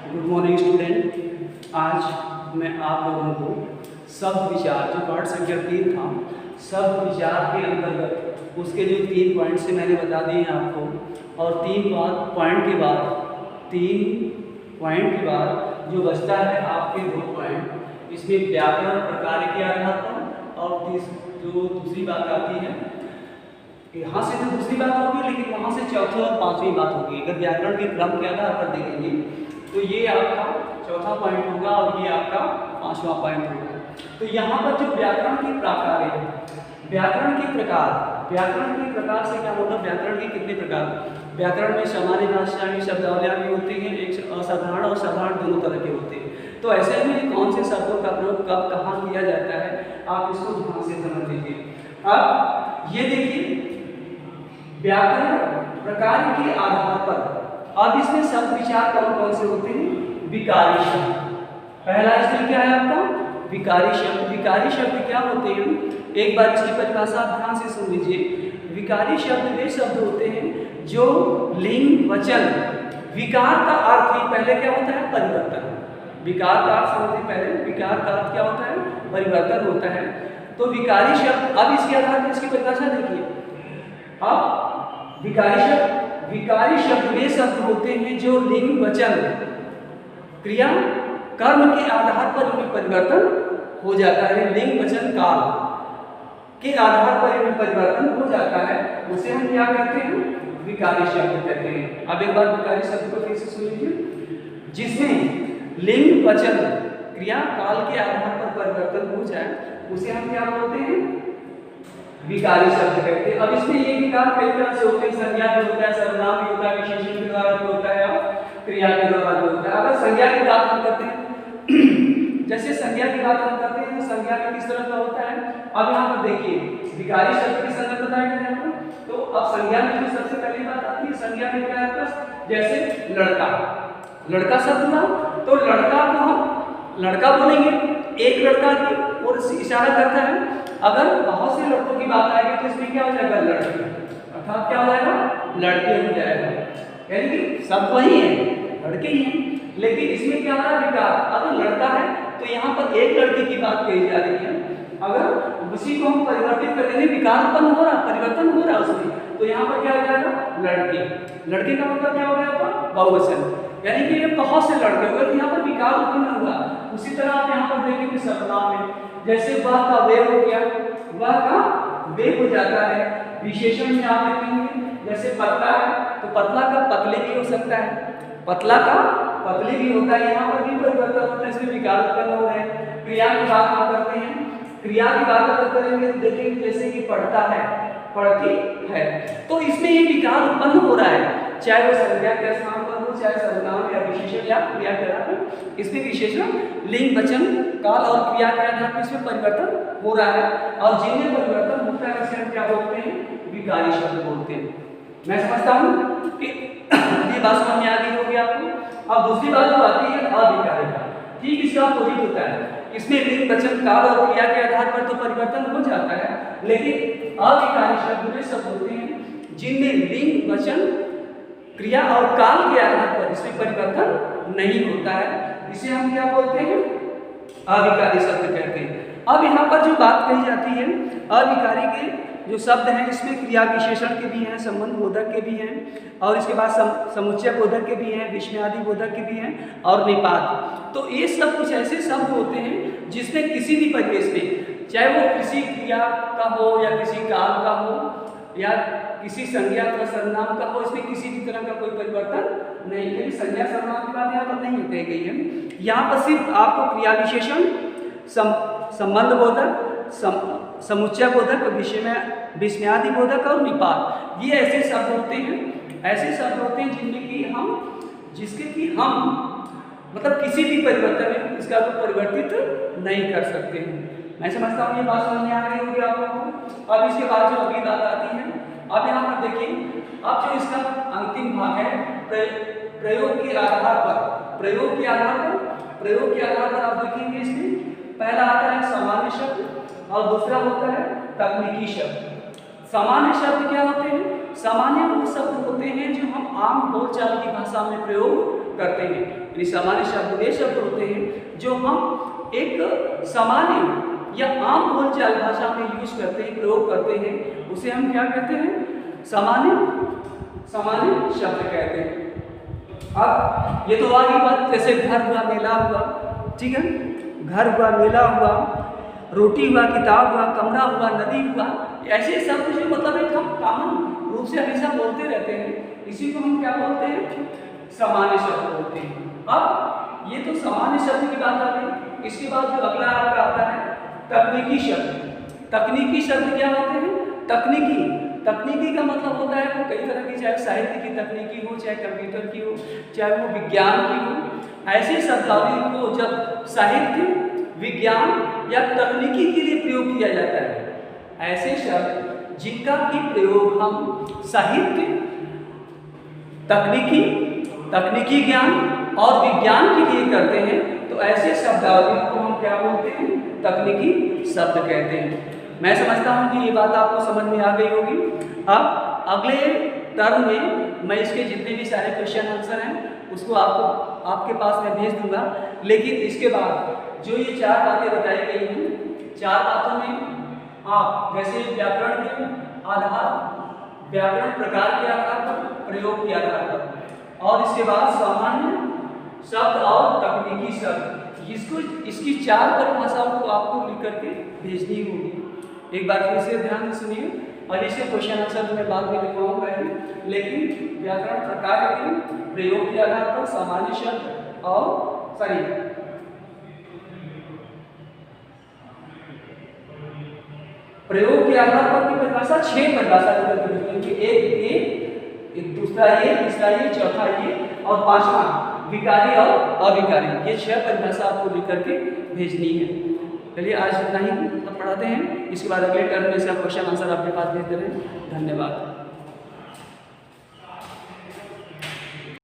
Good morning student. आज मैं आप लोगों को शब्द विचार जो पाठ संख्या 3 था, शब्द विचार के अंतर्गत उसके जो 3 पॉइंट से मैंने बता दिए हैं आपको, और 3 पॉइंट के बाद जो बचता है आपके 2 पॉइंट, इसमें व्याकरण प्रकार के आधार पर और जो दूसरी बात आती है, यहाँ से तो दूसरी बात होगी लेकिन वहाँ से चौथी और पांचवी बात होगी। अगर व्याकरण के क्रम के आधार पर देखेंगे तो ये आपका चौथा पॉइंट होगा और ये आपका 5वां पॉइंट होगा। तो यहाँ पर जो व्याकरण के प्रकार है, व्याकरण के प्रकार से क्या मतलब, व्याकरण के कितने प्रकार? व्याकरण में सामान्य भाषा में शब्दावलियाँ भी होती हैं, एक असाधारण और साधारण दोनों तरह के होते हैं। तो ऐसे में कौन से शब्दों का प्रयोग कब कहाँ किया जाता है, आप इसको ध्यान से समझ लीजिए। अब ये देखिए, व्याकरण प्रकार के आधार पर अब इसमें शब्द विचार कौन कौन से होते हैं? विकारी शब्द। पहला इसमें क्या है आपका? विकारी शब्द। विकारी शब्द क्या होते हैं? एक बार इसकी परिभाषा ध्यान से सुन लीजिए। विकारी शब्द वे शब्द होते हैं जो लिंग वचन विकार का अर्थ ही पहले क्या होता है? परिवर्तन। विकार का अर्थ समझिए, पहले विकार का अर्थ क्या होता है? परिवर्तन होता है। तो विकारी शब्द, अब इसके आधार पर इसकी परिभाषा देखिए। अब विकारी शब्द वे शब्द होते हैं जो लिंग वचन क्रिया कर्म के आधार पर उनमें परिवर्तन हो जाता है। लिंग वचन काल के आधार पर इनमें परिवर्तन हो जाता है, उसे हम क्या कहते हैं? विकारी शब्द कहते हैं। अब एक बार विकारी शब्द को फिर से सुन लीजिए। जिसमें लिंग वचन क्रिया काल के आधार पर परिवर्तन हो जाए उसे हम क्या बोलते हैं? विकारी शब्द कहते हैं। अब इसमें ये विकार कई तरह से होते हैं, संज्ञा भी होता है, सर्वनाम भी होता है, विशेषण के द्वारा भी होता है और क्रिया के द्वारा भी होता है। अगर संज्ञा की बात हम करते हैं, जैसे संज्ञा की बात हम करते हैं तो संज्ञा में किस तरह का होता है? अब यहाँ पर देखिए, विकारी शब्द की संज्ञा बताया गया है। तो अब संज्ञा में जो सबसे पहली बात आती है, संज्ञा में क्या है? जैसे लड़का शब्द हुआ तो लड़का को हम लड़का बोलेंगे, एक लड़का की ओर इशारा करता है। अगर बहुत से लड़कों की बात आएगी तो इसमें क्या हो जाएगा? लड़के, अर्थात क्या हो जाएगा? लड़के हो जाएगा, यानी कि सब वही है, लड़के ही हैं। लेकिन इसमें क्या हो रहा है? विकार। अगर लड़का है तो यहाँ पर एक लड़के की बात कही जा रही है। अगर उसी को हम परिवर्तित कर देंगे, विकार उत्पन्न हो रहा, परिवर्तन हो रहा उसमें, तो यहाँ पर क्या हो जाएगा? लड़के। लड़के का मतलब क्या हो गया? बहुवचन, यानी कि ये बहुत से लड़के हो गए, यहाँ पर विकार उत्पन्न हुआ। उसी तरह आप यहाँ पर देखेंगे सर्वनाम में, जैसे वह का वे हो गया, वह का वे हो जाता है। विशेषण में आप देखेंगे जैसे पतला है तो पतला का पतले भी हो सकता है, पतला का पतले भी होता है, यहाँ पर भी परिवर्तन होता है, इसमें विकार उत्पन्न हो रहे हैं। क्रिया की बात हम करते हैं, क्रिया की बात अगर करेंगे तो देखेंगे जैसे कि पढ़ता है, पढ़ती है, तो इसमें ये विकार उत्पन्न हो रहा है, चाहे वो संज्ञा के स्थान पर हो, चाहे सर्वनाम या विशेषण या क्रिया के आधार पर। इसमें विशेषण लिंग वचन काल और क्रिया के आधार पर इसमें परिवर्तन हो रहा है, और जिनमें परिवर्तन होता है उसे हम क्या बोलते हैं? विकारी शब्द बोलते हैं। मैं समझता हूँ कि ये बात समझ में आ गई होगी आपको। अब दूसरी बात जो आती है अविकारी का, ठीक इसका अपोजिट होता है। इसमें लिंग वचन काल और क्रिया के आधार पर तो परिवर्तन हो जाता है, लेकिन अविकारी शब्द वे शब्द होते हैं जिनमें लिंग वचन क्रिया और काल के आधार पर इसमें परिवर्तन नहीं होता है, इसे हम क्या बोलते हैं? अविकारी शब्द कहते हैं। अब यहाँ पर जो बात कही जाती है, अविकारी के जो शब्द हैं इसमें क्रिया विशेषण के भी हैं, संबंध बोधक के भी हैं, और इसके बाद समुच्चय बोधक के भी हैं, विस्मयादि बोधक के भी हैं, और निपात। तो ये सब कुछ ऐसे शब्द होते हैं जिसमें किसी भी परिवेश में, चाहे वो किसी क्रिया का हो या किसी काल का हो या किसी संज्ञा का सर्वनाम का हो, इसमें किसी भी तरह का कोई परिवर्तन नहीं है। संज्ञा सर्वनाम की बात यहाँ पर नहीं कही गई है। यहाँ पर सिर्फ आपको क्रिया विशेषण, संबंध बोधक, समुच्चय बोधक, विस्मयादि बोधक और निपात, ये ऐसे शब्द होते हैं जिसके कि हम मतलब किसी भी परिवर्तन में इसका को परिवर्तित नहीं कर सकते हैं। मैं समझता हूँ ये बात समझ में आ गई होगी आप लोगों को। अब इसके बाद जो अगली बात आती है, अब यहाँ पर देखिए, अब जो इसका अंतिम भाग है प्रयोग के आधार पर आप देखेंगे इसमें पहला आता है सामान्य शब्द और दूसरा होता है तकनीकी शब्द। सामान्य शब्द क्या होते हैं? सामान्य वो शब्द होते हैं जो हम आम बोलचाल की भाषा में प्रयोग करते हैं। यानी सामान्य शब्द वे शब्द होते हैं जो हम एक सामान्य या आम बोलचाल भाषा में यूज करते हैं, प्रयोग करते हैं, उसे हम क्या कहते हैं? सामान्य शब्द कहते हैं। अब ये तो आ गई बात, जैसे घर हुआ, मेला हुआ, ठीक है, घर हुआ, मेला हुआ, रोटी हुआ, किताब हुआ, कमरा हुआ, नदी हुआ, ऐसे सब कुछ मतलब एक हम कॉमन रूप से हमेशा बोलते रहते हैं, इसी को हम क्या बोलते हैं? सामान्य शब्द बोलते हैं। अब ये तो सामान्य शब्द की बात आ गई। इसके बाद जो अगला आपका आता है तकनीकी शब्द। तकनीकी शब्द क्या होते हैं? तकनीकी का मतलब होता है वो कई तरह की, चाहे साहित्य की तकनीकी हो, चाहे कंप्यूटर की हो, चाहे वो विज्ञान की हो। ऐसे शब्दावली को जब साहित्य, विज्ञान या तकनीकी के लिए प्रयोग किया जाता है, ऐसे शब्द जिनका की प्रयोग हम साहित्य, तकनीकी ज्ञान और विज्ञान के लिए करते हैं, तो ऐसे शब्दावली को हम क्या बोलते हैं? तकनीकी शब्द कहते हैं। मैं समझता हूं कि ये बात आपको समझ में आ गई होगी। अब अगले टर्म में मैं इसके जितने भी सारे क्वेश्चन आंसर हैं उसको आपके पास मैं भेज दूंगा। लेकिन इसके बाद जो ये 4 बातें बताई गई हैं, 4 बातों में आप जैसे व्याकरण के आधार, व्याकरण प्रकार के आधार पर, प्रयोग के आधार पर, और इसके बाद सामान्य शब्द और तकनीकी शब्द, इसकी 4 परिभाषाओं को आपको लिख करके भेजनी होगी। एक बार फिर से ध्यान से सुनिए, और इसके क्वेश्चन आंसर तो मैं बाद में लिखवाऊंगा ही, लेकिन व्याकरण प्रकार के प्रयोग के आधार पर सामान्य शब्द और प्रयोग के आधार पर की परिभाषा 6 परिभाषा एक दूसरा ये, तीसरा ये, चौथा ये और 5वां विकारी और अविकारी। ये 6 परिभाषा आपको लिख करके भेजनी है। चलिए आज इतना ही पढ़ाते हैं, इसके बाद अगले टर्म में से आप क्वेश्चन आंसर आपके पास भेज दे रहे हैं। धन्यवाद।